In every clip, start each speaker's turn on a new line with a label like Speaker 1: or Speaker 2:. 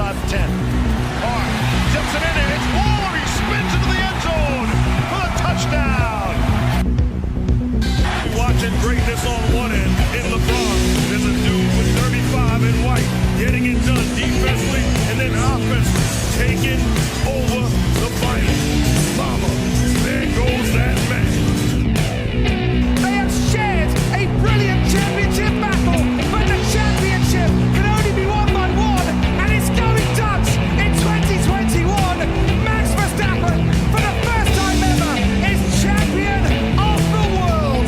Speaker 1: last 10. Carr tips it in there. It's Waller. He spins into the end zone for the touchdown. Watching greatness on one end in LeBron. There's a dude with 35 in white getting it done defensively and then offense taking over the fight. Mama, there goes that man.
Speaker 2: They have shared a brilliant championship battle, but the championship can only be won by one, and it's going Dutch in 2021. Max Verstappen, for the first time ever, is champion of the world.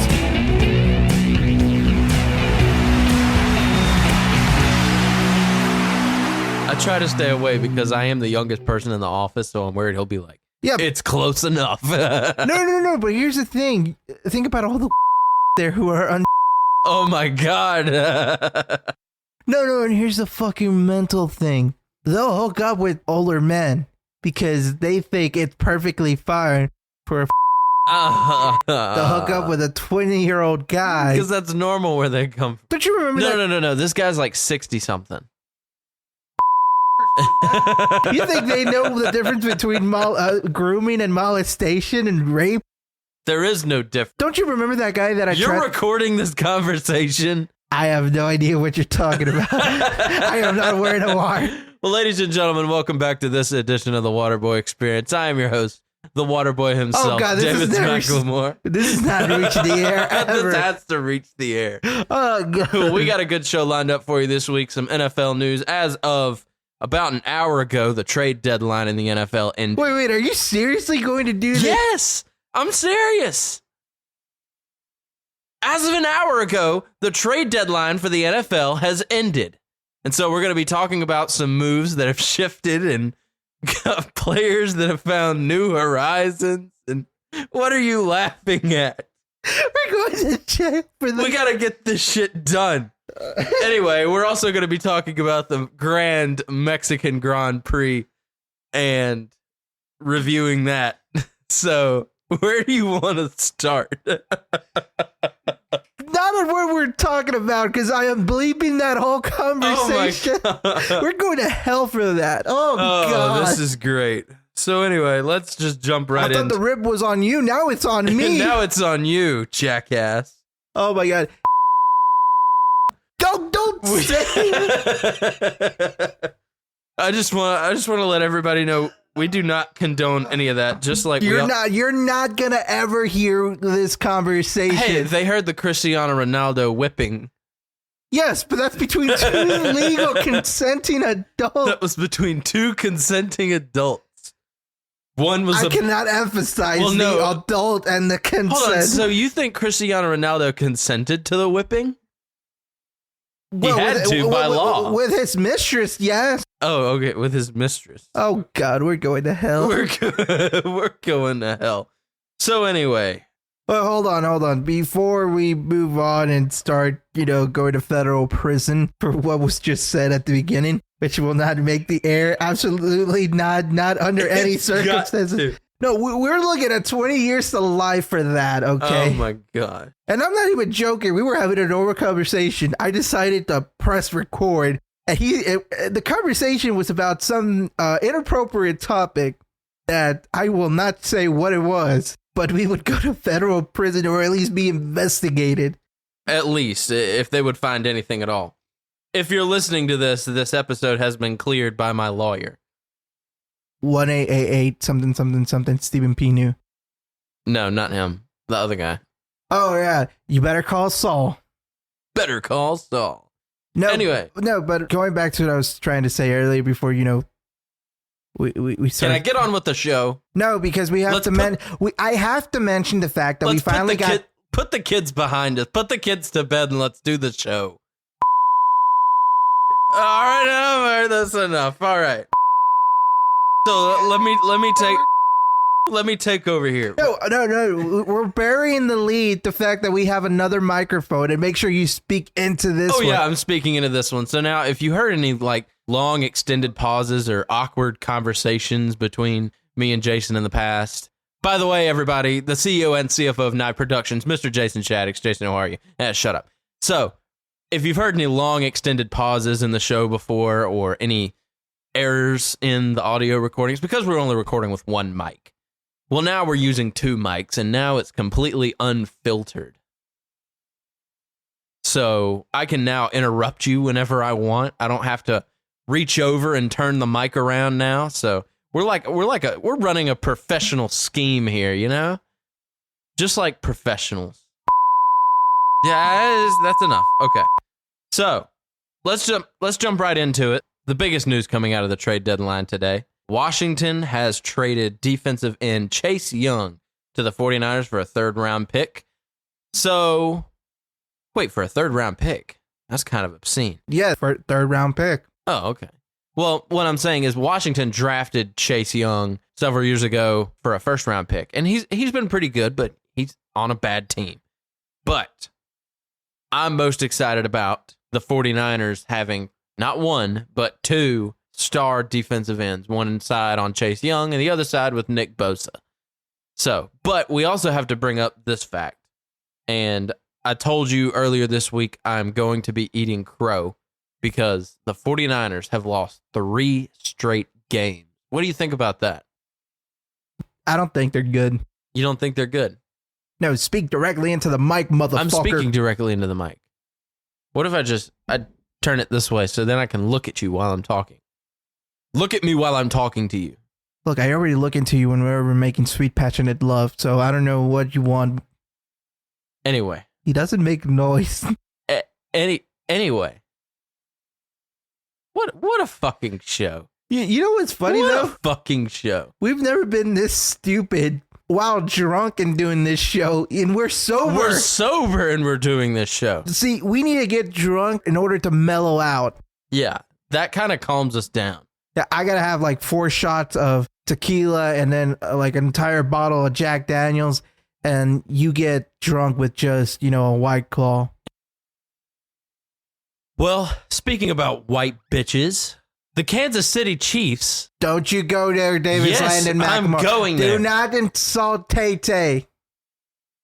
Speaker 3: I try to stay away because I am the youngest person in the office, so I'm worried he'll be like,
Speaker 4: Yeah,
Speaker 3: it's close enough.
Speaker 4: no. But here's the thing. Think about all the there who are
Speaker 3: Oh my God.
Speaker 4: No. And here's the fucking mental thing. They'll hook up with older men because they think it's perfectly fine for to hook up with a 20-year-old guy.
Speaker 3: Because that's normal where they come from.
Speaker 4: Don't you remember that?
Speaker 3: No. This guy's like 60-something.
Speaker 4: You think they know the difference between grooming and molestation and rape?
Speaker 3: There is no difference.
Speaker 4: Don't you remember that guy that
Speaker 3: You're recording this conversation.
Speaker 4: I have no idea what you're talking about. I am not wearing a wire.
Speaker 3: Well, ladies and gentlemen, welcome back to this edition of the Waterboy Experience. I am your host, the Waterboy himself,
Speaker 4: Oh God,
Speaker 3: David Macklemore.
Speaker 4: This is not reaching the air ever.
Speaker 3: This has to reach the air.
Speaker 4: Oh God.
Speaker 3: We got a good show lined up for you this week. Some NFL news. As of about an hour ago, the trade deadline in the NFL ended.
Speaker 4: Wait, are you seriously going to do this?
Speaker 3: Yes, I'm serious. As of an hour ago, the trade deadline for the NFL has ended. And so we're going to be talking about some moves that have shifted and players that have found new horizons. And what are you laughing at?
Speaker 4: We're going to check for the...
Speaker 3: We got to get this shit done. Anyway, we're also going to be talking about the Grand Mexican Grand Prix and reviewing that. So, where do you want to start?
Speaker 4: Not on what we're talking about, because I am bleeping that whole conversation.
Speaker 3: Oh my God.
Speaker 4: We're going to hell for that. Oh God.
Speaker 3: This is great. So anyway, let's just jump right in.
Speaker 4: I thought the rib was on you. Now it's on me.
Speaker 3: Now it's on you, jackass.
Speaker 4: Oh my God. Don't say.
Speaker 3: I just want to let everybody know we do not condone any of that. Just like
Speaker 4: you're not gonna ever hear this conversation.
Speaker 3: Hey, they heard the Cristiano Ronaldo whipping.
Speaker 4: Yes, but that's between two legal consenting adults.
Speaker 3: That was between two consenting adults. One was
Speaker 4: I cannot emphasize the adult and the consent.
Speaker 3: Hold on, so you think Cristiano Ronaldo consented to the whipping? Well, he had to by law.
Speaker 4: With his mistress, yes.
Speaker 3: Oh, okay, with his mistress.
Speaker 4: Oh, God, we're going to hell.
Speaker 3: We're going to hell. So anyway.
Speaker 4: Well, hold on. Before we move on and start, going to federal prison for what was just said at the beginning, which will not make the air, absolutely not under any circumstances. No, we're looking at 20 years to life for that, okay?
Speaker 3: Oh, my God.
Speaker 4: And I'm not even joking. We were having a normal conversation. I decided to press record, and the conversation was about some inappropriate topic that I will not say what it was, but we would go to federal prison or at least be investigated.
Speaker 3: At least, if they would find anything at all. If you're listening to this episode has been cleared by my lawyer.
Speaker 4: 1888 something Stephen P. New.
Speaker 3: No, not him. The other guy.
Speaker 4: Oh yeah, you better call Saul.
Speaker 3: Better call Saul.
Speaker 4: No,
Speaker 3: anyway,
Speaker 4: but going back to what I was trying to say earlier, before we
Speaker 3: Can I get on with the show?
Speaker 4: No, because we have I have to mention the fact that we finally
Speaker 3: put the kids behind us. Put the kids to bed and let's do the show. All right, that's enough. All right. So let me take over here.
Speaker 4: No. We're burying the lead. The fact that we have another microphone, and make sure you speak into this one.
Speaker 3: Oh yeah, I'm speaking into this one. So now, if you heard any long extended pauses or awkward conversations between me and Jason in the past, by the way, everybody, the CEO and CFO of Night Productions, Mr. Jason Shaddix. Jason, how are you? Shut up. So, if you've heard any long extended pauses in the show before, or any errors in the audio recordings because we're only recording with one mic. Well, now we're using two mics, and now it's completely unfiltered. So I can now interrupt you whenever I want. I don't have to reach over and turn the mic around now. So we're running a professional scheme here, you know? Just like professionals. Yeah, that's enough. Okay. So let's jump right into it. The biggest news coming out of the trade deadline today. Washington has traded defensive end Chase Young to the 49ers for a third-round pick. So, wait, for a third-round pick? That's kind of obscene.
Speaker 4: Yeah, for a third-round pick.
Speaker 3: Oh, okay. Well, what I'm saying is Washington drafted Chase Young several years ago for a first-round pick, and he's been pretty good, but he's on a bad team. But I'm most excited about the 49ers having not one, but two star defensive ends, one side on Chase Young and the other side with Nick Bosa. So, but we also have to bring up this fact. And I told you earlier this week I'm going to be eating crow because the 49ers have lost 3 straight games. What do you think about that?
Speaker 4: I don't think they're good.
Speaker 3: You don't think they're good?
Speaker 4: No, speak directly into the mic, motherfucker.
Speaker 3: I'm speaking directly into the mic. What if I turn it this way so then I can look at you while I'm talking? Look at me while I'm talking to you.
Speaker 4: Look, I already look into you when we're making sweet, passionate love, so I don't know what you want.
Speaker 3: Anyway.
Speaker 4: He doesn't make noise.
Speaker 3: Anyway. What a fucking show.
Speaker 4: You know what's funny,
Speaker 3: what
Speaker 4: though?
Speaker 3: A fucking show.
Speaker 4: We've never been this stupid while drunk and doing this show, and we're sober.
Speaker 3: We're sober and we're doing this show.
Speaker 4: See, we need to get drunk in order to mellow out.
Speaker 3: Yeah, that kind of calms us down.
Speaker 4: Yeah, I gotta have like 4 shots of tequila and then like an entire bottle of Jack Daniels, and you get drunk with just, a White Claw.
Speaker 3: Well, speaking about white bitches, the Kansas City Chiefs.
Speaker 4: Don't you go there, Davis Landon McLemore.
Speaker 3: I'm going there.
Speaker 4: Do not insult Tay-Tay.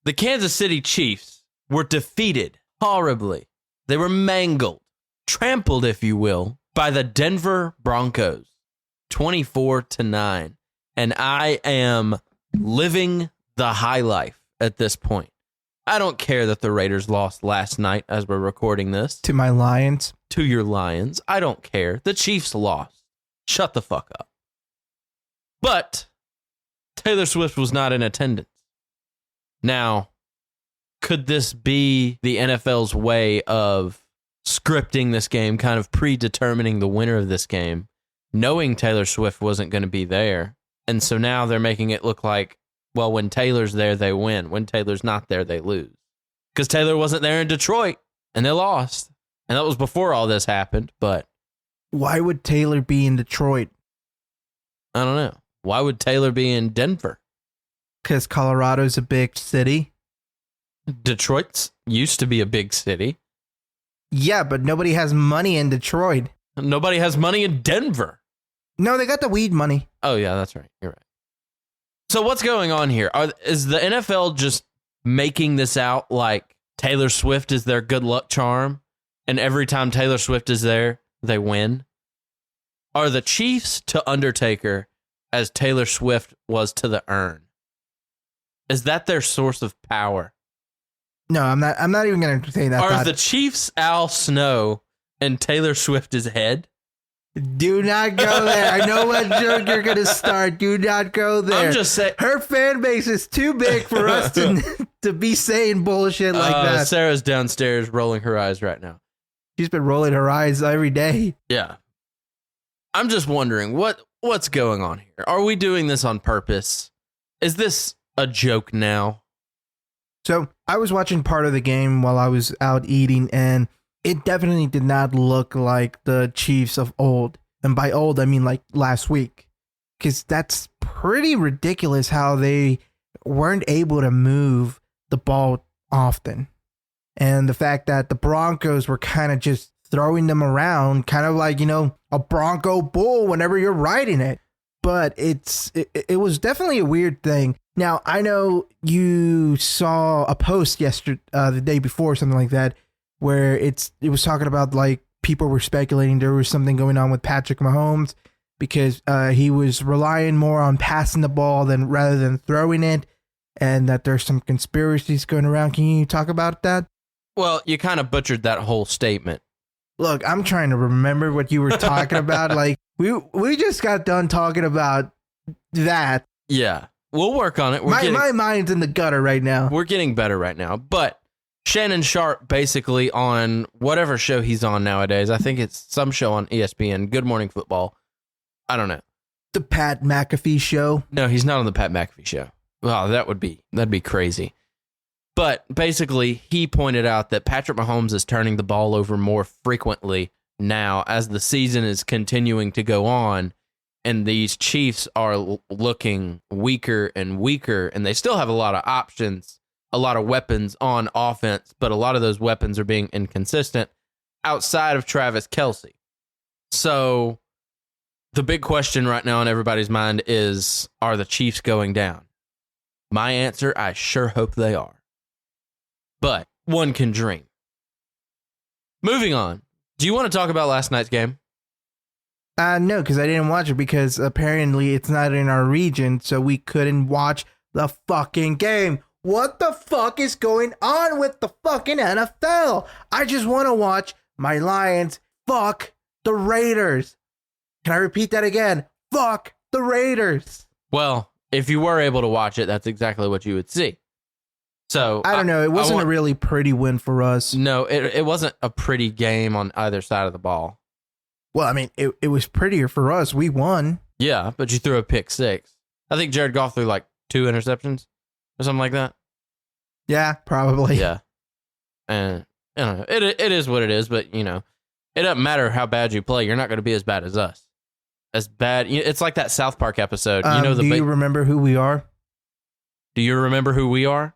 Speaker 3: The Kansas City Chiefs were defeated horribly. They were mangled, trampled, if you will, by the Denver Broncos, 24-9. And I am living the high life at this point. I don't care that the Raiders lost last night as we're recording this.
Speaker 4: To my Lions.
Speaker 3: To your Lions. I don't care. The Chiefs lost. Shut the fuck up. But Taylor Swift was not in attendance. Now, could this be the NFL's way of scripting this game, kind of predetermining the winner of this game, knowing Taylor Swift wasn't going to be there? And so now they're making it look like, well, when Taylor's there, they win. When Taylor's not there, they lose. Because Taylor wasn't there in Detroit, and they lost. And that was before all this happened, but...
Speaker 4: Why would Taylor be in Detroit?
Speaker 3: I don't know. Why would Taylor be in Denver?
Speaker 4: Because Colorado's a big city.
Speaker 3: Detroit's used to be a big city.
Speaker 4: Yeah, but nobody has money in Detroit.
Speaker 3: Nobody has money in Denver.
Speaker 4: No, they got the weed money.
Speaker 3: Oh, yeah, that's right. You're right. So what's going on here? Is the NFL just making this out like Taylor Swift is their good luck charm, and every time Taylor Swift is there, they win? Are the Chiefs to Undertaker as Taylor Swift was to the urn? Is that their source of power?
Speaker 4: No, I'm not even going to say that.
Speaker 3: Are the Chiefs Al Snow and Taylor Swift is head?
Speaker 4: Do not go there. I know what joke you're going to start. Do not go there.
Speaker 3: I'm just saying.
Speaker 4: Her fan base is too big for us to be saying bullshit like that.
Speaker 3: Sarah's downstairs rolling her eyes right now.
Speaker 4: She's been rolling her eyes every day.
Speaker 3: Yeah. I'm just wondering, what's going on here? Are we doing this on purpose? Is this a joke now?
Speaker 4: So I was watching part of the game while I was out eating, and it definitely did not look like the Chiefs of old. And by old, I mean like last week. Because that's pretty ridiculous how they weren't able to move the ball often. And the fact that the Broncos were kind of just throwing them around, kind of like, a Bronco bull whenever you're riding it. But it was definitely a weird thing. Now, I know you saw a post yesterday, the day before, something like that, where it was talking about like people were speculating there was something going on with Patrick Mahomes because he was relying more on passing the ball rather than throwing it, and that there's some conspiracies going around. Can you talk about that?
Speaker 3: Well, you kind of butchered that whole statement.
Speaker 4: Look, I'm trying to remember what you were talking about. Like we just got done talking about that.
Speaker 3: Yeah, we'll work on it.
Speaker 4: My mind's in the gutter right now.
Speaker 3: We're getting better right now. But Shannon Sharp, basically on whatever show he's on nowadays, I think it's some show on ESPN, Good Morning Football. I don't know.
Speaker 4: The Pat McAfee show.
Speaker 3: No, he's not on the Pat McAfee show. Well, that'd be crazy. But basically, he pointed out that Patrick Mahomes is turning the ball over more frequently now as the season is continuing to go on, and these Chiefs are looking weaker and weaker, and they still have a lot of options, a lot of weapons on offense, but a lot of those weapons are being inconsistent outside of Travis Kelce. So the big question right now in everybody's mind is, are the Chiefs going down? My answer, I sure hope they are. But one can dream. Moving on. Do you want to talk about last night's game?
Speaker 4: No, because I didn't watch it because apparently it's not in our region, so we couldn't watch the fucking game. What the fuck is going on with the fucking NFL? I just want to watch my Lions fuck the Raiders. Can I repeat that again? Fuck the Raiders.
Speaker 3: Well, if you were able to watch it, that's exactly what you would see. So
Speaker 4: I don't know. It wasn't a really pretty win for us.
Speaker 3: No, it wasn't a pretty game on either side of the ball.
Speaker 4: Well, I mean, it was prettier for us. We won.
Speaker 3: Yeah, but you threw a pick six. I think Jared Goff threw like 2 interceptions or something like that.
Speaker 4: Yeah, probably.
Speaker 3: Yeah. And you know, it is what it is, but you know, it doesn't matter how bad you play. You're not going to be as bad as us. As bad. It's like that South Park episode.
Speaker 4: Do you remember who we are?
Speaker 3: Do you remember who we are?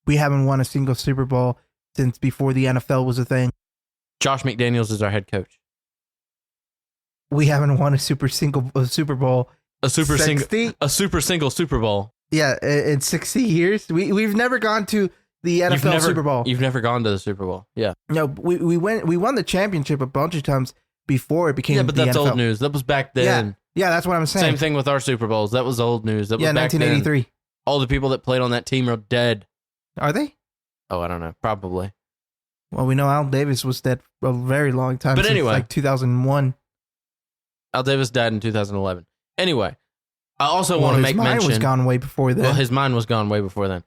Speaker 4: We haven't won a single Super Bowl since before the NFL was a thing.
Speaker 3: Josh McDaniels is our head coach.
Speaker 4: We haven't won a Super Bowl.
Speaker 3: A super single Super Bowl.
Speaker 4: Yeah, in 60 years. We've never gone to the NFL Super Bowl.
Speaker 3: You've never gone to the Super Bowl. Yeah.
Speaker 4: No, we won the championship a bunch of times before it became.
Speaker 3: Yeah, but that's
Speaker 4: the NFL.
Speaker 3: old news. That was back then.
Speaker 4: Yeah, that's what I'm saying.
Speaker 3: Same thing with our Super Bowls. That was old news. That was back
Speaker 4: 1983.
Speaker 3: Then. All the people that played on that team are dead.
Speaker 4: Are they?
Speaker 3: Oh, I don't know. Probably.
Speaker 4: Well, we know Al Davis was dead a very long time.
Speaker 3: But anyway,
Speaker 4: like 2001.
Speaker 3: Al Davis died in 2011. Anyway, I also want to make mention.
Speaker 4: His mind was gone way before then.
Speaker 3: Well, his mind was gone way before then.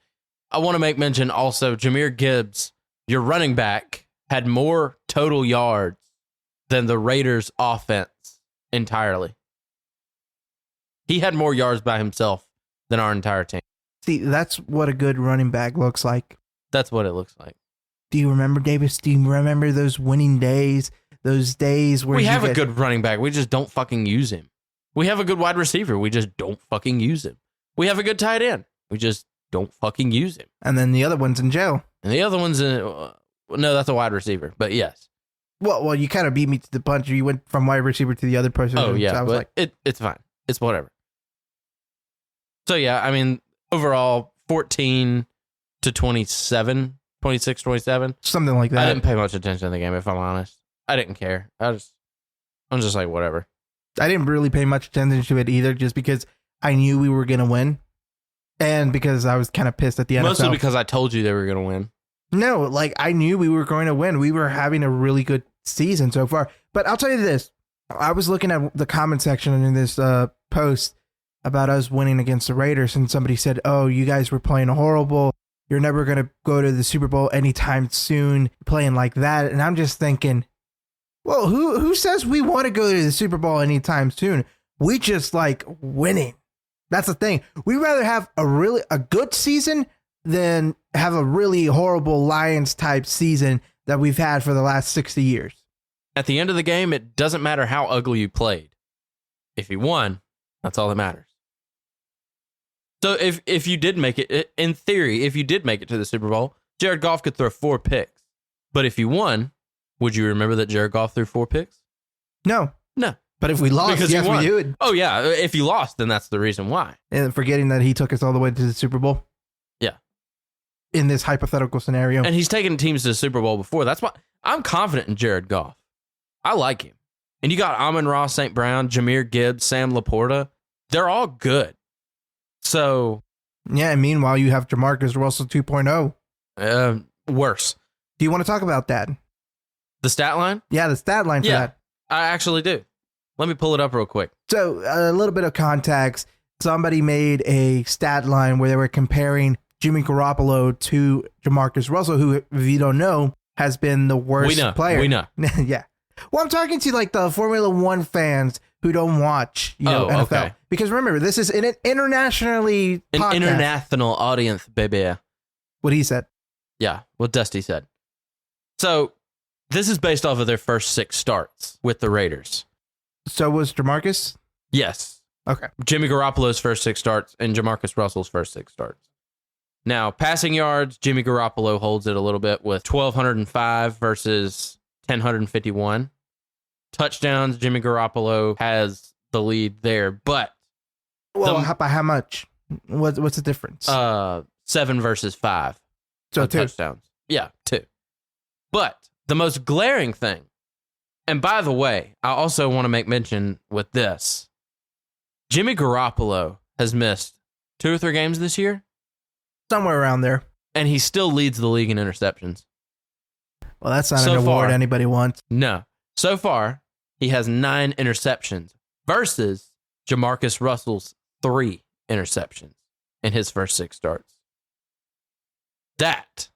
Speaker 3: I want to make mention also, Jahmyr Gibbs, your running back, had more total yards than the Raiders' offense entirely. He had more yards by himself than our entire team.
Speaker 4: See, that's what a good running back looks like.
Speaker 3: That's what it looks like.
Speaker 4: Do you remember, Davis? Do you remember those winning days? Those days where
Speaker 3: we have a good running back. We just don't fucking use him. We have a good wide receiver. We just don't fucking use him. We have a good tight end. We just don't fucking use him.
Speaker 4: And then the other one's in jail.
Speaker 3: And the other one's no, that's a wide receiver. But yes.
Speaker 4: Well, you kind of beat me to the punch. You went from wide receiver to the other person.
Speaker 3: Oh yeah,
Speaker 4: so I was like,
Speaker 3: it's fine. It's whatever. So yeah, I mean, overall 14 to 27, 26, 27.
Speaker 4: Something like that.
Speaker 3: I didn't pay much attention to the game, if I'm honest. I didn't care. I'm just like, whatever.
Speaker 4: I didn't really pay much attention to it either, just because I knew we were going to win. And because I was kind of pissed at the NFL.
Speaker 3: Mostly because I told you they were going to win.
Speaker 4: No, like I knew we were going to win. We were having a really good season so far. But I'll tell you this. I was looking at the comment section in this post about us winning against the Raiders, and somebody said, oh, you guys were playing horrible. You're never going to go to the Super Bowl anytime soon, playing like that. And I'm just thinking, well, who says we want to go to the Super Bowl anytime soon? We just like winning. That's the thing. We'd rather have a good season than have a really horrible Lions type season that we've had for the last 60 years.
Speaker 3: At the end of the game, it doesn't matter how ugly you played. If you won, that's all that matters. So if you did make it, in theory, if you did make it to the Super Bowl, Jared Goff could throw 4 picks. But if you won, would you remember that Jared Goff threw 4 picks?
Speaker 4: No.
Speaker 3: No.
Speaker 4: But if we lost,
Speaker 3: because
Speaker 4: yes, we would.
Speaker 3: Oh, yeah. If you lost, then that's the reason why.
Speaker 4: And forgetting that he took us all the way to the Super Bowl.
Speaker 3: Yeah.
Speaker 4: In this hypothetical scenario.
Speaker 3: And he's taken teams to the Super Bowl before. That's why I'm confident in Jared Goff. I like him. And you got Amon-Ra St. Brown, Jahmyr Gibbs, Sam Laporta. They're all good. So,
Speaker 4: yeah, and meanwhile, you have Jamarcus Russell 2.0.
Speaker 3: Worse.
Speaker 4: Do you want to talk about that?
Speaker 3: The stat line?
Speaker 4: Yeah, the stat line for that.
Speaker 3: I actually do. Let me pull it up real quick.
Speaker 4: So, a little bit of context. Somebody made a stat line where they were comparing Jimmy Garoppolo to Jamarcus Russell, who, if you don't know, has been the worst player.
Speaker 3: We know.
Speaker 4: Yeah. Well, I'm talking to like the Formula One fans who don't watch, NFL.
Speaker 3: Okay.
Speaker 4: Because remember, this is an internationally podcast.
Speaker 3: International audience, baby.
Speaker 4: What he said.
Speaker 3: Yeah, what Dusty said. So, this is based off of their first 6 starts with the Raiders.
Speaker 4: So was Jamarcus?
Speaker 3: Yes.
Speaker 4: Okay.
Speaker 3: Jimmy Garoppolo's first 6 starts and Jamarcus Russell's first 6 starts. Now, passing yards, Jimmy Garoppolo holds it a little bit with 1,205 versus 1,051. Touchdowns, Jimmy Garoppolo has the lead there, but...
Speaker 4: Well, by how much? What's the difference?
Speaker 3: 7 versus 5.
Speaker 4: So 2
Speaker 3: touchdowns. Yeah, 2. But the most glaring thing, and by the way, I also want to make mention with this, Jimmy Garoppolo has missed 2 or 3 games this year.
Speaker 4: Somewhere around there.
Speaker 3: And he still leads the league in interceptions.
Speaker 4: Well, that's not an award anybody wants.
Speaker 3: No. So far, he has 9 interceptions versus Jamarcus Russell's 3 interceptions in his first 6 starts. That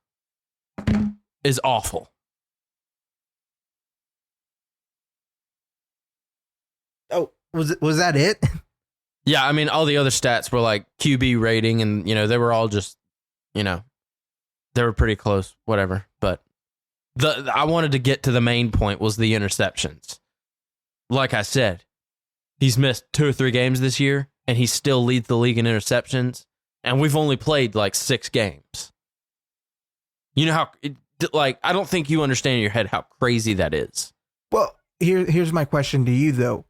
Speaker 3: is awful.
Speaker 4: Oh, was that it?
Speaker 3: Yeah, I mean, all the other stats were like QB rating, and, they were all just, they were pretty close, whatever. But I wanted to get to the main point was the interceptions. Like I said, he's missed 2 or 3 games this year, and he still leads the league in interceptions, and we've only played like 6 games. You know how, I don't think you understand in your head how crazy that is.
Speaker 4: Well, here's my question to you, though.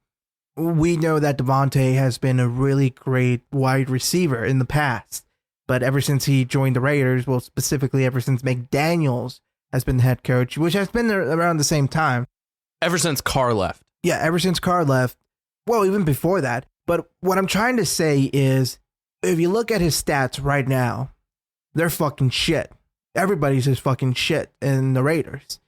Speaker 4: We know that Devontae has been a really great wide receiver in the past, but ever since he joined the Raiders, well, specifically ever since McDaniels has been the head coach, which has been there around the same time.
Speaker 3: Ever since Carr left.
Speaker 4: Yeah, ever since Carr left. Well, even before that. But what I'm trying to say is, if you look at his stats right now, they're fucking shit. Everybody's just fucking shit in the Raiders.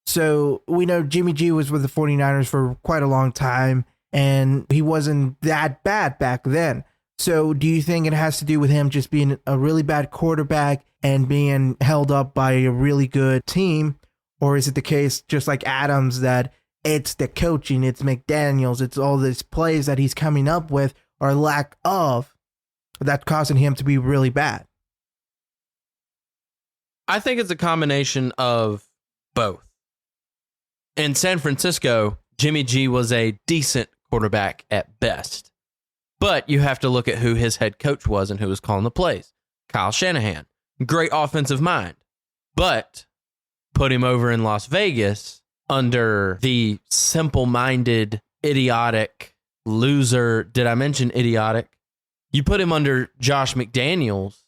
Speaker 4: So we know Jimmy G was with the 49ers for quite a long time, and he wasn't that bad back then. So do you think it has to do with him just being a really bad quarterback and being held up by a really good team? Or is it the case, just like Adams, that it's the coaching, it's McDaniels, it's all these plays that he's coming up with or lack of that's causing him to be really bad?
Speaker 3: I think it's a combination of both. In San Francisco, Jimmy G was a decent quarterback at best. But you have to look at who his head coach was and who was calling the plays. Kyle Shanahan, great offensive mind. But put him over in Las Vegas under the simple-minded, idiotic loser. Did I mention idiotic? You put him under Josh McDaniels,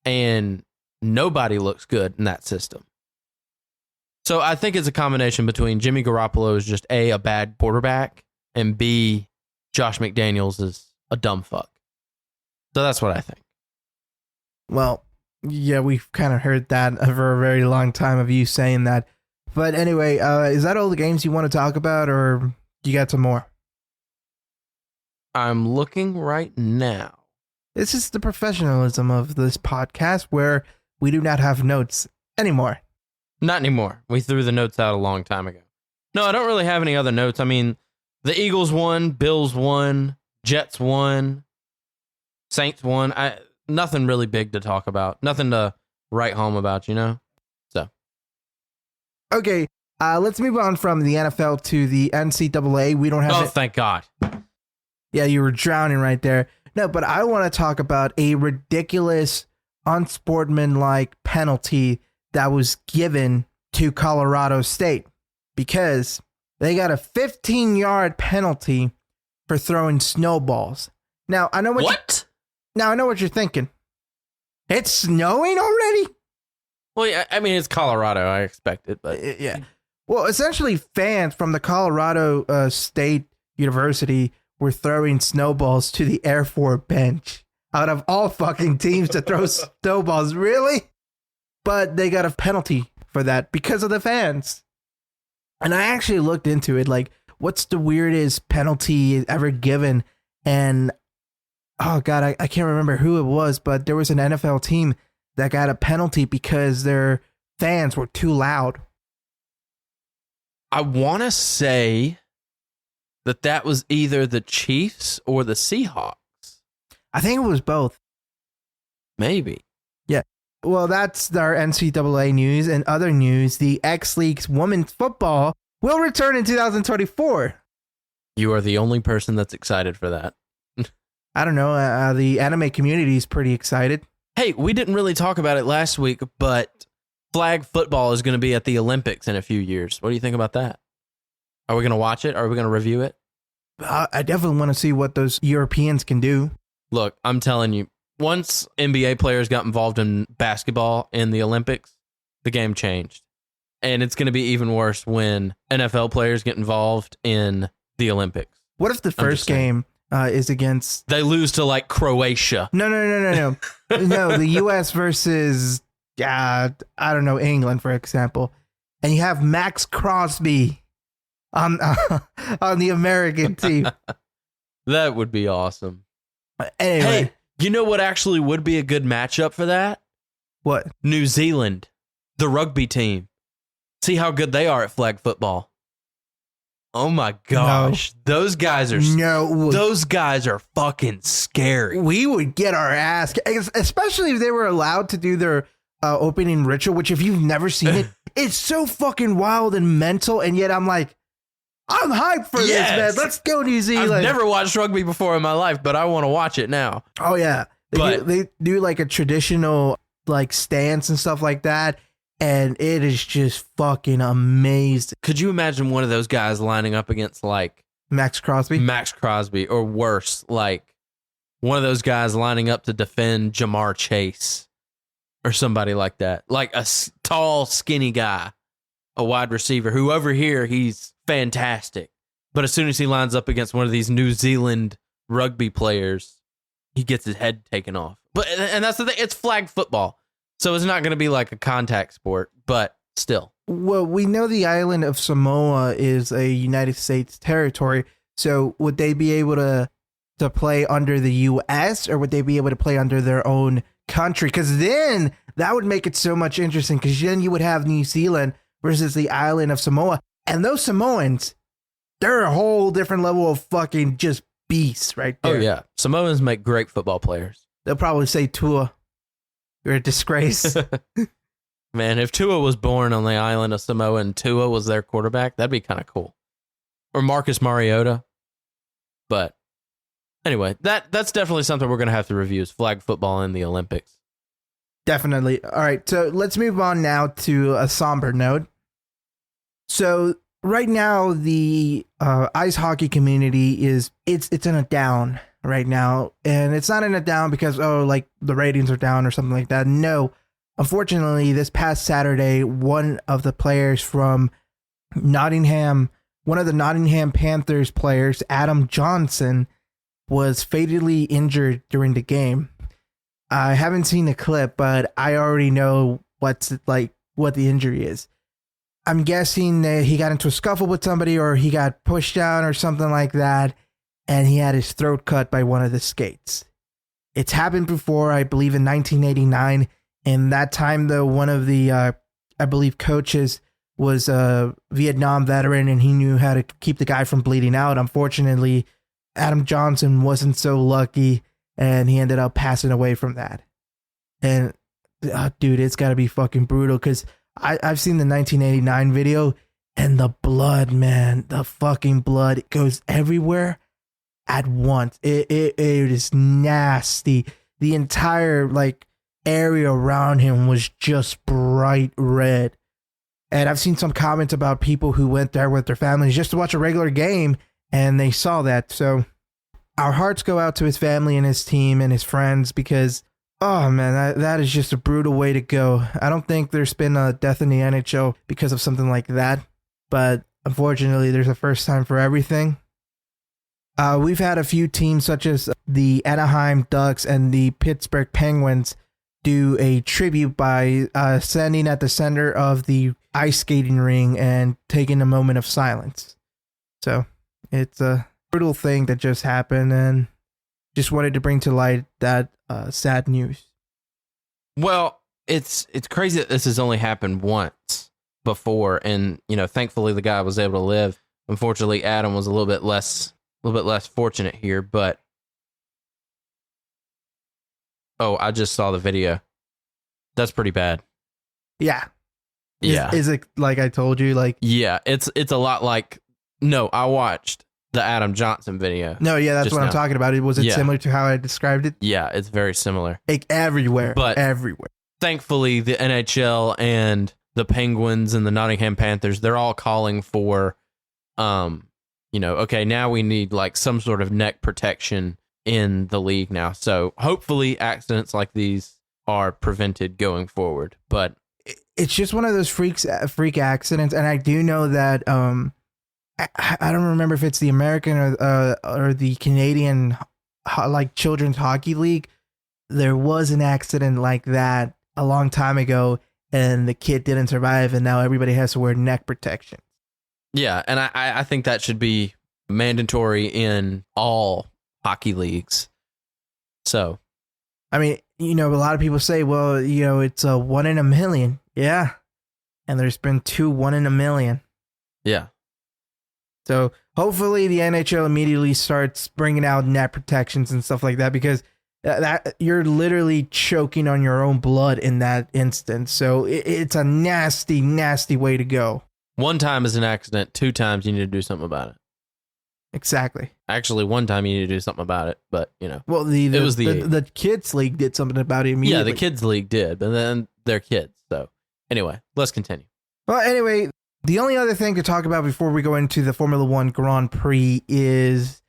Speaker 3: and nobody looks good in that system. So I think it's a combination between Jimmy Garoppolo is just A, a bad quarterback, and B, Josh McDaniels is a dumb fuck. So that's what I think.
Speaker 4: Well, yeah, we've kind of heard that for a very long time of you saying that. But anyway, is that all the games you want to talk about, or you got some more?
Speaker 3: I'm looking right now.
Speaker 4: This is the professionalism of this podcast where we do not have notes anymore.
Speaker 3: Not anymore. We threw the notes out a long time ago. No, I don't really have any other notes. I mean, the Eagles won, Bills won, Jets won, Saints won. Nothing really big to talk about. Nothing to write home about, So.
Speaker 4: Okay, let's move on from the NFL to the NCAA. We don't have...
Speaker 3: Oh, thank God.
Speaker 4: Yeah, you were drowning right there. No, but I want to talk about a ridiculous, unsportsmanlike penalty that was given to Colorado State because they got a 15-yard penalty for throwing snowballs. Now, I know what I know what you're thinking. It's snowing already?
Speaker 3: Well, yeah, I mean, it's Colorado. I expect it, but
Speaker 4: yeah. Well, essentially, fans from the Colorado State University were throwing snowballs to the Air Force bench. Out of all fucking teams to throw snowballs, really? But they got a penalty for that because of the fans. And I actually looked into it, like, what's the weirdest penalty ever given? And, oh, God, I can't remember who it was, but there was an NFL team that got a penalty because their fans were too loud.
Speaker 3: I want to say that was either the Chiefs or the Seahawks.
Speaker 4: I think it was both.
Speaker 3: Maybe.
Speaker 4: Yeah. Well, that's our NCAA news. And other news, the X League's women's football will return in 2024.
Speaker 3: You are the only person that's excited for that.
Speaker 4: I don't know. The anime community is pretty excited.
Speaker 3: Hey, we didn't really talk about it last week, but flag football is going to be at the Olympics in a few years. What do you think about that? Are we going to watch it? Are we going to review it?
Speaker 4: I definitely want to see what those Europeans can do.
Speaker 3: Look, I'm telling you, once NBA players got involved in basketball in the Olympics, the game changed. And it's going to be even worse when NFL players get involved in the Olympics.
Speaker 4: What if the first game is against...
Speaker 3: They lose to, like, Croatia.
Speaker 4: No. No, the U.S. versus, I don't know, England, for example. And you have Max Crosby on the American team.
Speaker 3: That would be awesome.
Speaker 4: Anyway.
Speaker 3: Hey, you know what actually would be a good matchup for that?
Speaker 4: What?
Speaker 3: New Zealand, the rugby team. See how good they are at flag football. Oh my gosh.
Speaker 4: No.
Speaker 3: Those guys are fucking scary.
Speaker 4: We would get our ass, especially if they were allowed to do their opening ritual, which if you've never seen it, it's so fucking wild and mental. And yet I'm like, I'm hyped for this, man. Let's go, New Zealand.
Speaker 3: I've never watched rugby before in my life, but I want to watch it now.
Speaker 4: Oh, yeah. They do like a traditional like stance and stuff like that. And it is just fucking amazing.
Speaker 3: Could you imagine one of those guys lining up against like
Speaker 4: Max Crosby,
Speaker 3: or worse, like one of those guys lining up to defend Jamar Chase or somebody like that, like a tall, skinny guy, a wide receiver who over here, he's fantastic. But as soon as he lines up against one of these New Zealand rugby players, he gets his head taken off. And that's the thing. It's flag football. So it's not going to be like a contact sport, but still.
Speaker 4: Well, we know the island of Samoa is a United States territory. So would they be able to play under the U.S. or would they be able to play under their own country? Because then that would make it so much interesting, because then you would have New Zealand versus the island of Samoa. And those Samoans, they're a whole different level of fucking just beasts right there.
Speaker 3: Oh, yeah. Samoans make great football players.
Speaker 4: They'll probably say, Tua, you're a disgrace.
Speaker 3: Man, if Tua was born on the island of Samoa and Tua was their quarterback, that'd be kind of cool. Or Marcus Mariota. But anyway, that's definitely something we're going to have to review, is flag football in the Olympics.
Speaker 4: Definitely. All right, so let's move on now to a somber note. So right now, the ice hockey community it's in a down right now. And it's not in a down because, like the ratings are down or something like that. No. Unfortunately, this past Saturday, one of the players from Nottingham, one of the Nottingham Panthers players, Adam Johnson, was fatally injured during the game. I haven't seen the clip, but I already know what the injury is. I'm guessing that he got into a scuffle with somebody, or he got pushed down or something like that, and he had his throat cut by one of the skates. It's happened before, I believe in 1989. And that time, though, one of the, I believe, coaches was a Vietnam veteran, and he knew how to keep the guy from bleeding out. Unfortunately, Adam Johnson wasn't so lucky, and he ended up passing away from that. And, dude, it's got to be fucking brutal, because I've seen the 1989 video, and the blood, man, the fucking blood, it goes everywhere at once. It is nasty. The entire, area around him was just bright red. And I've seen some comments about people who went there with their families just to watch a regular game, and they saw that. So our hearts go out to his family and his team and his friends, because, oh man, that is just a brutal way to go. I don't think there's been a death in the NHL because of something like that. but unfortunately, there's a first time for everything. We've had a few teams such as the Anaheim Ducks and the Pittsburgh Penguins do a tribute by standing at the center of the ice skating ring and taking a moment of silence. So it's a brutal thing that just happened, and just wanted to bring to light that sad news.
Speaker 3: Well, it's crazy that this has only happened once before, and thankfully the guy was able to live. Unfortunately, Adam was a little bit less fortunate here, but I just saw the video. That's pretty bad.
Speaker 4: Yeah.
Speaker 3: Yeah.
Speaker 4: Is it like I told you? Like,
Speaker 3: yeah, it's a lot like. No, I watched the Adam Johnson video.
Speaker 4: No, yeah, that's what I'm talking about. Was it similar to how I described it?
Speaker 3: Yeah, it's very similar.
Speaker 4: Like everywhere,
Speaker 3: but
Speaker 4: everywhere.
Speaker 3: Thankfully, the NHL and the Penguins and the Nottingham Panthers, they're all calling for, okay, now we need like some sort of neck protection in the league now. So hopefully accidents like these are prevented going forward. But
Speaker 4: it's just one of those freak accidents. And I do know that, I don't remember if it's the American or the Canadian like children's hockey league. There was an accident like that a long time ago, and the kid didn't survive, and now everybody has to wear neck protection. Yeah,
Speaker 3: and I think that should be mandatory in all hockey leagues. So,
Speaker 4: I mean, a lot of people say, well, it's a 1 in a million. Yeah, and there's been 2 1 in a million.
Speaker 3: Yeah.
Speaker 4: So hopefully the NHL immediately starts bringing out net protections and stuff like that, because that you're literally choking on your own blood in that instance. So it's a nasty, nasty way to go.
Speaker 3: 1 time is an accident. 2 times you need to do something about it.
Speaker 4: Exactly.
Speaker 3: Actually, 1 time you need to do something about it, but
Speaker 4: Well, the kids league did something about it immediately.
Speaker 3: Yeah, the kids league did, but then they're kids. So anyway, let's continue.
Speaker 4: Well, anyway. The only other thing to talk about before we go into the Formula One Grand Prix is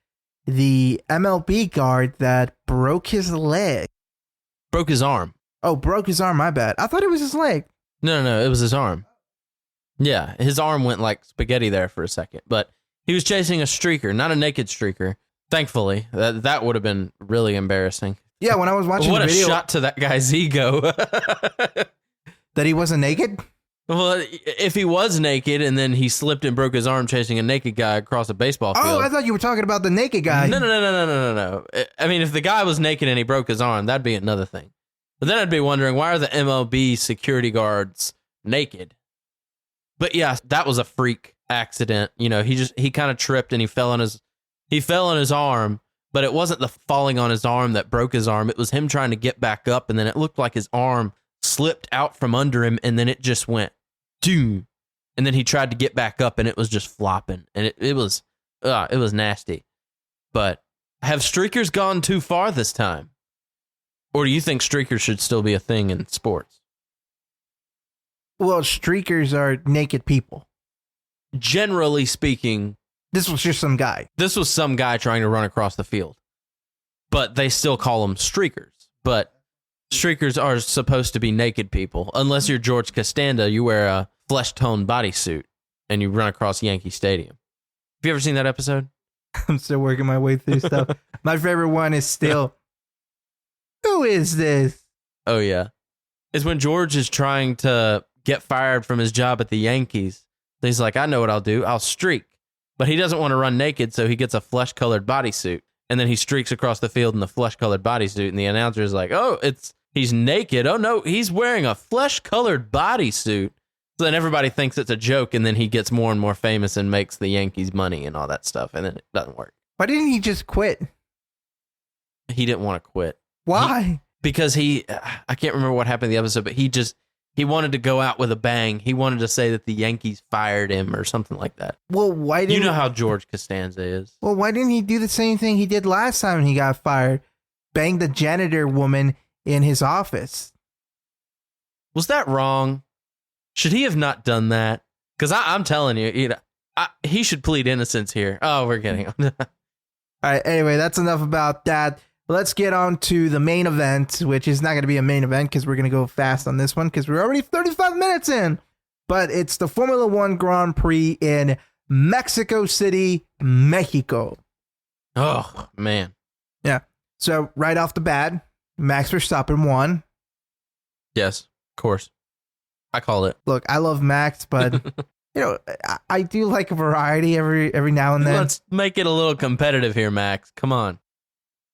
Speaker 4: the MLB guard that broke his leg.
Speaker 3: Broke his arm.
Speaker 4: Oh, broke his arm, my bad. I thought it was his leg.
Speaker 3: No, it was his arm. Yeah, his arm went like spaghetti there for a second, but he was chasing a streaker, not a naked streaker. Thankfully, that would have been really embarrassing.
Speaker 4: Yeah, when I was watching the video.
Speaker 3: What a shot to that guy's ego.
Speaker 4: That he wasn't naked?
Speaker 3: Well, if he was naked and then he slipped and broke his arm chasing a naked guy across a baseball field.
Speaker 4: Oh, I thought you were talking about the naked guy.
Speaker 3: No. I mean, if the guy was naked and he broke his arm, that'd be another thing. But then I'd be wondering, why are the MLB security guards naked? But yeah, that was a freak accident. He kind of tripped and he fell on his arm, but it wasn't the falling on his arm that broke his arm. It was him trying to get back up, and then it looked like his arm slipped out from under him, and then it just went doom, and then he tried to get back up and it was just flopping, and it was nasty. But have streakers gone too far this time, or do you think streakers should still be a thing in sports?
Speaker 4: Well, streakers are naked people,
Speaker 3: generally speaking.
Speaker 4: This was just some guy
Speaker 3: trying to run across the field, but they still call them streakers. But streakers are supposed to be naked people. Unless you're George Costanza, you wear a flesh-toned bodysuit and you run across Yankee Stadium. Have you ever seen that episode?
Speaker 4: I'm still working my way through stuff. My favorite one is still, who is this?
Speaker 3: Oh, yeah. It's when George is trying to get fired from his job at the Yankees. He's like, I know what I'll do. I'll streak. But he doesn't want to run naked, so he gets a flesh-colored bodysuit. And then he streaks across the field in the flesh-colored bodysuit, and the announcer is like, oh, he's naked. Oh, no, he's wearing a flesh-colored bodysuit. So then everybody thinks it's a joke, and then he gets more and more famous and makes the Yankees money and all that stuff, and then it doesn't work.
Speaker 4: Why didn't he just quit?
Speaker 3: He didn't want to quit.
Speaker 4: Why?
Speaker 3: Because I can't remember what happened in the episode, but he wanted to go out with a bang. He wanted to say that the Yankees fired him or something like that.
Speaker 4: Well, why didn't
Speaker 3: how George Costanza is?
Speaker 4: Well, why didn't he do the same thing he did last time he got fired? Bang the janitor woman in his office.
Speaker 3: Was that wrong? Should he have not done that? Because I'm telling you, he should plead innocence here. Oh, we're getting on.
Speaker 4: All right. Anyway, that's enough about that. Let's get on to the main event, which is not going to be a main event because we're going to go fast on this one because we're already 35 minutes in. but it's the Formula One Grand Prix in Mexico City, Mexico.
Speaker 3: Oh, man.
Speaker 4: Yeah. So right off the bat, Max Verstappen won.
Speaker 3: Yes, of course. I called it.
Speaker 4: Look, I love Max, but I do like a variety every now and then.
Speaker 3: Let's make it a little competitive here, Max. Come on.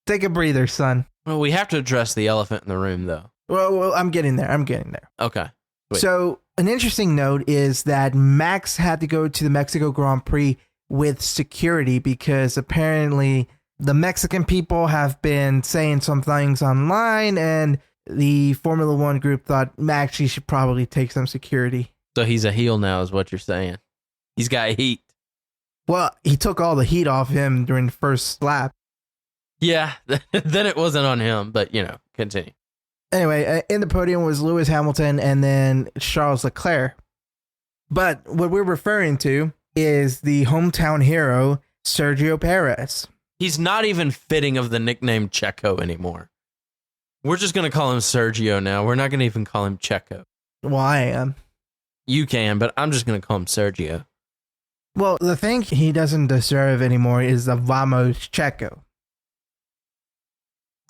Speaker 4: Take a breather, son.
Speaker 3: Well, we have to address the elephant in the room, though.
Speaker 4: Well, I'm getting there.
Speaker 3: Okay. Sweet.
Speaker 4: So an interesting note is that Max had to go to the Mexico Grand Prix with security because apparently the Mexican people have been saying some things online, and the Formula One group thought Max, he should probably take some security.
Speaker 3: So he's a heel now, is what you're saying. He's got heat.
Speaker 4: Well, he took all the heat off him during the first lap.
Speaker 3: Yeah, then it wasn't on him, but, continue.
Speaker 4: Anyway, in the podium was Lewis Hamilton and then Charles Leclerc. But what we're referring to is the hometown hero, Sergio Perez.
Speaker 3: He's not even fitting of the nickname Checo anymore. We're just going to call him Sergio now. We're not going to even call him Checo.
Speaker 4: Well, I am.
Speaker 3: You can, but I'm just going to call him Sergio.
Speaker 4: Well, the thing he doesn't deserve anymore is the Vamos Checo.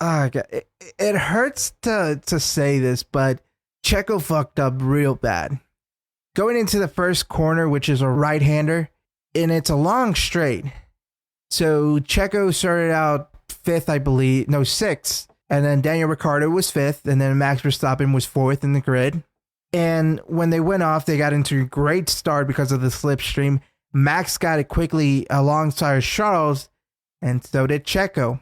Speaker 4: It hurts to say this, but Checo fucked up real bad. Going into the first corner, which is a right-hander, and it's a long straight. So Checo started out fifth, I believe. No, sixth. And then Daniel Ricciardo was fifth. And then Max Verstappen was fourth in the grid. And when they went off, they got into a great start because of the slipstream. Max got it quickly alongside Charles, and so did Checo.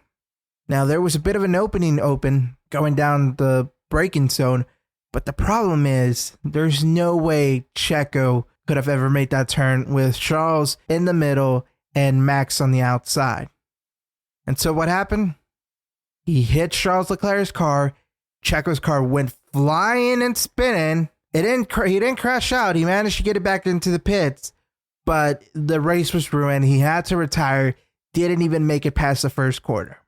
Speaker 4: Now, there was a bit of an open going down the braking zone, but the problem is there's no way Checo could have ever made that turn with Charles in the middle and Max on the outside. And so what happened? He hit Charles Leclerc's car. Checo's car went flying and spinning. He didn't crash out. He managed to get it back into the pits, but the race was ruined. He had to retire. Didn't even make it past the first quarter.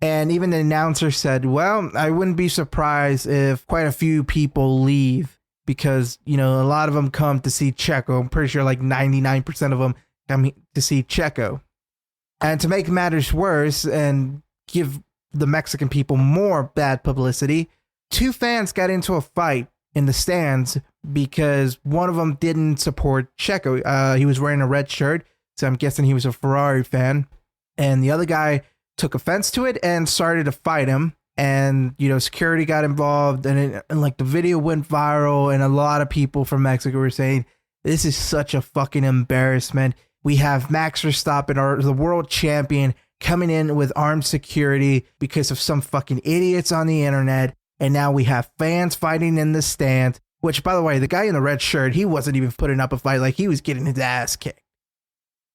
Speaker 4: And even the announcer said, well, I wouldn't be surprised if quite a few people leave because, a lot of them come to see Checo. I'm pretty sure like 99% of them come to see Checo. And to make matters worse and give the Mexican people more bad publicity, two fans got into a fight in the stands because one of them didn't support Checo. He was wearing a red shirt, so I'm guessing he was a Ferrari fan. And the other guy took offense to it and started to fight him. And, security got involved and the video went viral. And a lot of people from Mexico were saying, this is such a fucking embarrassment. We have Max Verstappen, the world champion, coming in with armed security because of some fucking idiots on the internet. And now we have fans fighting in the stands, which, by the way, the guy in the red shirt, he wasn't even putting up a fight. Like, he was getting his ass kicked.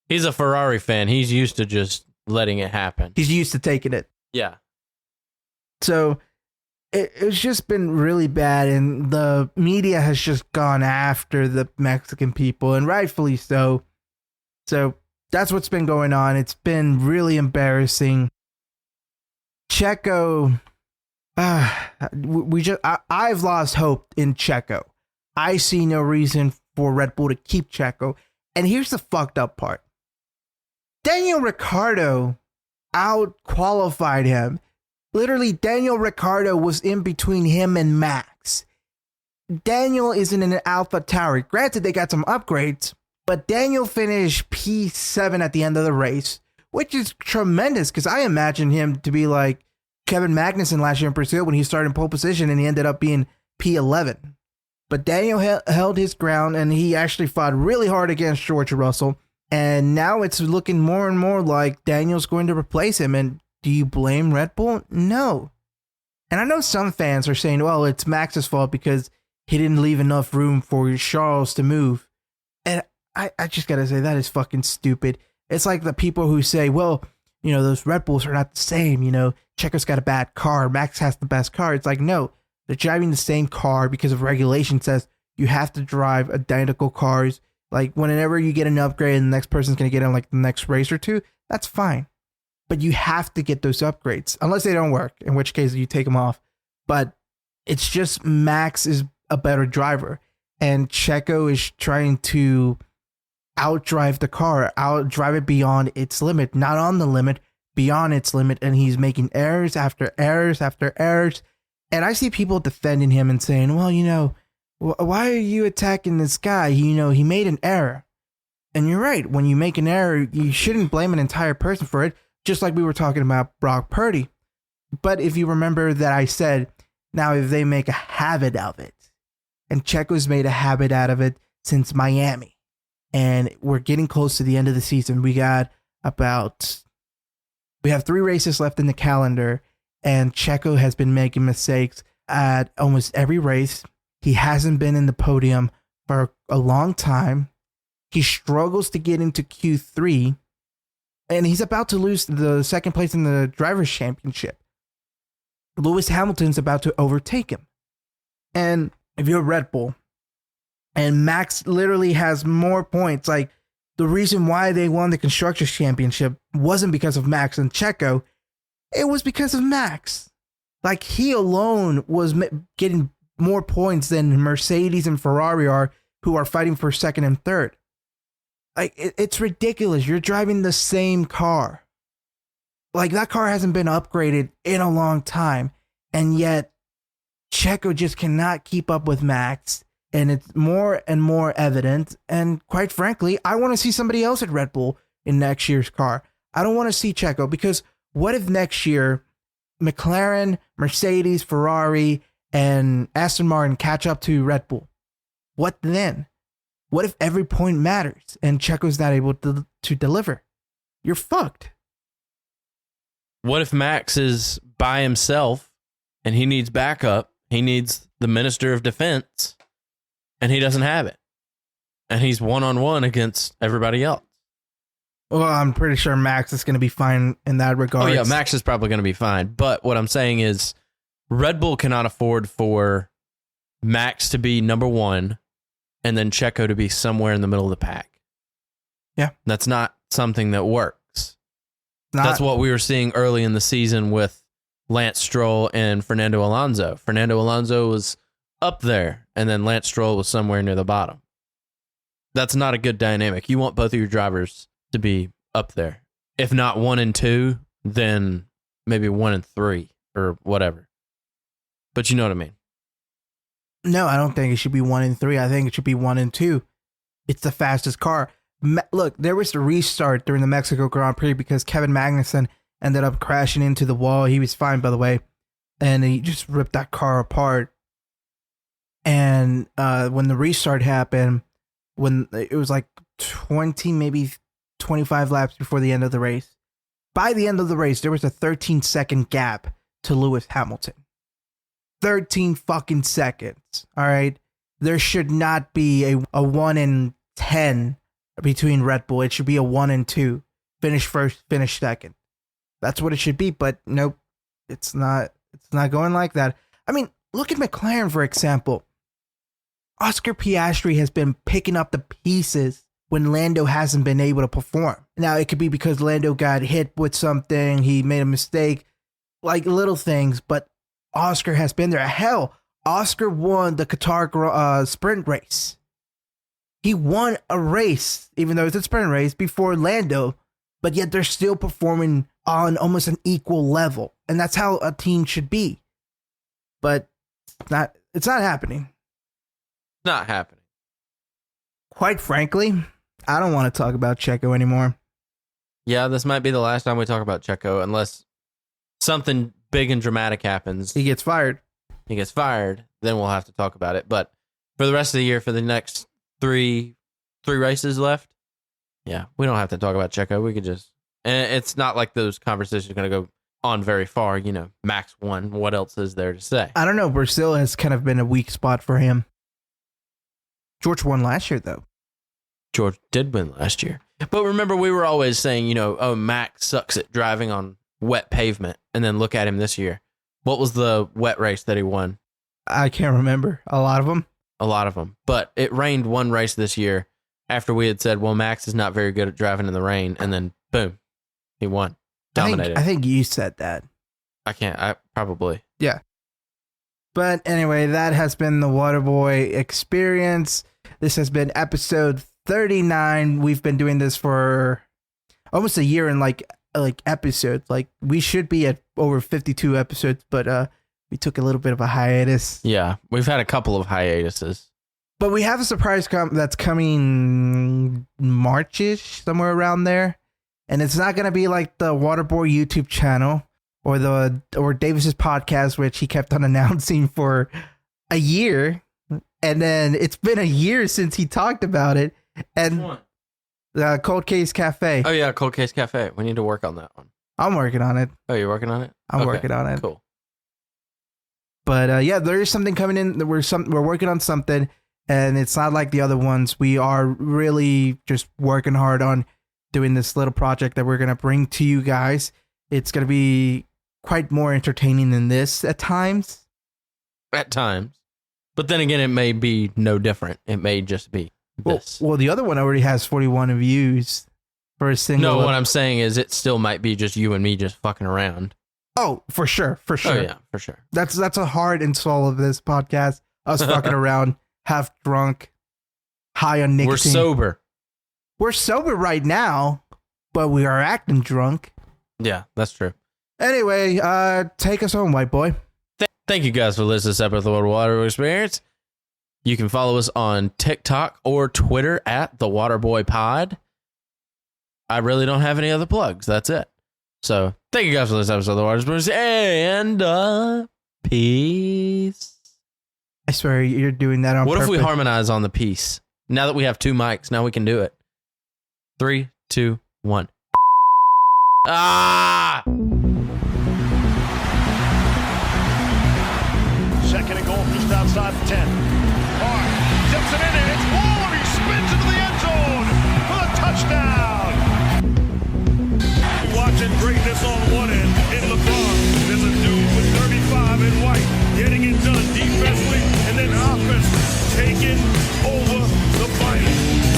Speaker 3: He's a Ferrari fan. He's used to just letting it happen.
Speaker 4: He's used to taking it.
Speaker 3: Yeah.
Speaker 4: So it's just been really bad, and the media has just gone after the Mexican people, and rightfully so. So that's what's been going on. It's been really embarrassing. Checo, I've lost hope in Checo. I see no reason for Red Bull to keep Checo. And here's the fucked up part. Daniel Ricciardo out-qualified him. Literally, Daniel Ricciardo was in between him and Max. Daniel is in an Alpha Tauri. Granted, they got some upgrades, but Daniel finished P7 at the end of the race, which is tremendous because I imagine him to be like Kevin Magnussen last year in Brazil when he started in pole position and he ended up being P11. But Daniel held his ground and he actually fought really hard against George Russell. And now it's looking more and more like Daniel's going to replace him. And do you blame Red Bull? No. And I know some fans are saying, well, it's Max's fault because he didn't leave enough room for Charles to move. And I just got to say, that is fucking stupid. It's like the people who say, well, those Red Bulls are not the same. Checo's got a bad car. Max has the best car. It's like, no, they're driving the same car because of regulation says you have to drive identical cars. Like, whenever you get an upgrade and the next person's going to get in like the next race or two, that's fine. But you have to get those upgrades, unless they don't work, in which case you take them off. But it's just Max is a better driver. and Checo is trying to outdrive the car, outdrive it beyond its limit, not on the limit, beyond its limit, and he's making errors after errors after errors. And I see people defending him and saying, well, why are you attacking this guy? He made an error. And you're right. When you make an error, you shouldn't blame an entire person for it, just like we were talking about Brock Purdy. But if you remember that I said, now if they make a habit of it, and Checo's made a habit out of it since Miami, and we're getting close to the end of the season. We have 3 races left in the calendar, and Checo has been making mistakes at almost every race. He hasn't been in the podium for a long time. He struggles to get into Q3, and he's about to lose the second place in the Drivers' Championship. Lewis Hamilton's about to overtake him. And if you're Red Bull, and Max literally has more points, like the reason why they won the Constructors' Championship wasn't because of Max and Checo, it was because of Max. Like, he alone was getting more points than Mercedes and Ferrari are, who are fighting for second and third. Like, it's ridiculous. You're driving the same car. Like, that car hasn't been upgraded in a long time, and yet Checo just cannot keep up with Max, and it's more and more evident. And quite frankly, I want to see somebody else at Red Bull in next year's car. I don't want to see Checo, because what if next year McLaren, Mercedes, Ferrari, and Aston Martin catch up to Red Bull? What then? What if every point matters and Checo's not able to deliver? You're fucked.
Speaker 3: What if Max is by himself and he needs backup? He needs the Minister of Defense, and he doesn't have it. And he's one-on-one against everybody else.
Speaker 4: Well, I'm pretty sure Max is going to be fine in that regard.
Speaker 3: Oh, yeah, Max is probably going to be fine. But what I'm saying is Red Bull cannot afford for Max to be number one and then Checo to be somewhere in the middle of the pack.
Speaker 4: Yeah.
Speaker 3: That's not something that works. That's what we were seeing early in the season with Lance Stroll and Fernando Alonso. Fernando Alonso was up there, and then Lance Stroll was somewhere near the bottom. That's not a good dynamic. You want both of your drivers to be up there. If not 1 and 2, then maybe 1 and 3 or whatever. But you know what I mean.
Speaker 4: No, I don't think it should be 1 and 3. I think it should be 1 and 2. It's the fastest car. Look, there was a restart during the Mexico Grand Prix because Kevin Magnussen ended up crashing into the wall. He was fine, by the way. And he just ripped that car apart. And when the restart happened, when it was like 20, maybe 25 laps before the end of the race, by the end of the race, there was a 13-second gap to Lewis Hamilton. 13 fucking seconds. All right. There should not be a 1 and 10 between Red Bull. It should be a 1 and 2. Finish first, finish second. That's what it should be. But nope, it's not. It's not going like that. I mean, look at McLaren, for example. Oscar Piastri has been picking up the pieces when Lando hasn't been able to perform. Now, it could be because Lando got hit with something. He made a mistake, like little things, but Oscar has been there. Hell, Oscar won the Qatar sprint race. He won a race, even though it's a sprint race, before Lando, but yet they're still performing on almost an equal level. And that's how a team should be. But it's not happening.
Speaker 3: Not happening.
Speaker 4: Quite frankly, I don't want to talk about Checo anymore.
Speaker 3: Yeah, this might be the last time we talk about Checo, unless something big and dramatic happens.
Speaker 4: He gets fired.
Speaker 3: He gets fired, then we'll have to talk about it. But for the rest of the year, for the next three races left, yeah, we don't have to talk about Checo. We could just, and it's not like those conversations are going to go on very far. You know, Max won. What else is there to say?
Speaker 4: I don't know. Brazil has kind of been a weak spot for him. George won last year, though.
Speaker 3: George did win last year. But remember, we were always saying, you know, oh, Max sucks at driving on wet pavement. And then look at him this year. What was the wet race that he won?
Speaker 4: I can't remember. A lot of them.
Speaker 3: A lot of them. But it rained one race this year after we had said, well, Max is not very good at driving in the rain. And then, boom, he won. Dominated.
Speaker 4: I think you said that.
Speaker 3: I probably.
Speaker 4: Yeah. But anyway, that has been the Waterboy experience. This has been episode 39. We've been doing this for almost a year in like episodes. Like we should be at over 52 episodes, but we took a little bit of a hiatus.
Speaker 3: Yeah, we've had a couple of hiatuses.
Speaker 4: But we have a surprise that's coming March-ish, somewhere around there. And it's not going to be like the Waterboy YouTube channel or Davis's podcast, which he kept on announcing for a year. And then it's been a year since he talked about it. And the Cold Case Cafe.
Speaker 3: Oh, yeah, Cold Case Cafe. We need to work on that one.
Speaker 4: I'm working on it.
Speaker 3: Oh, you're working on it?
Speaker 4: I'm working on it.
Speaker 3: Cool.
Speaker 4: But yeah, there is something coming in. We're working on something, and it's not like the other ones. We are really just working hard on doing this little project that we're going to bring to you guys. It's going to be quite more entertaining than this at times.
Speaker 3: At times. But then again, it may be no different. It may just be this.
Speaker 4: Well, the other one already has 41 views for a single.
Speaker 3: No, what I'm saying is it still might be just you and me just fucking around.
Speaker 4: Oh, for sure.
Speaker 3: Oh, yeah, for sure.
Speaker 4: That's a hard install of this podcast. Us fucking around, half drunk, high on nicotine.
Speaker 3: We're sober.
Speaker 4: We're sober right now, but we are acting drunk.
Speaker 3: Yeah, that's true.
Speaker 4: Anyway, take us home, white boy.
Speaker 3: Thank you guys for listening to this episode of the Waterboy Experience. You can follow us on TikTok or Twitter at the Waterboy Pod. I really don't have any other plugs. That's it. So thank you guys for this episode of the Waterboy Experience, and peace.
Speaker 4: I swear you're doing that on purpose.
Speaker 3: What if we harmonize on the peace? Now that we have two mics, now we can do it. 3, 2, 1. Ah!
Speaker 1: Second and goal just outside the 10. Hart tips it in and it's Ward. He spins into the end zone for the touchdown. Watching greatness on one end in LeBron. There's a dude with 35 in white getting it done defensively and then offense taking over the fight.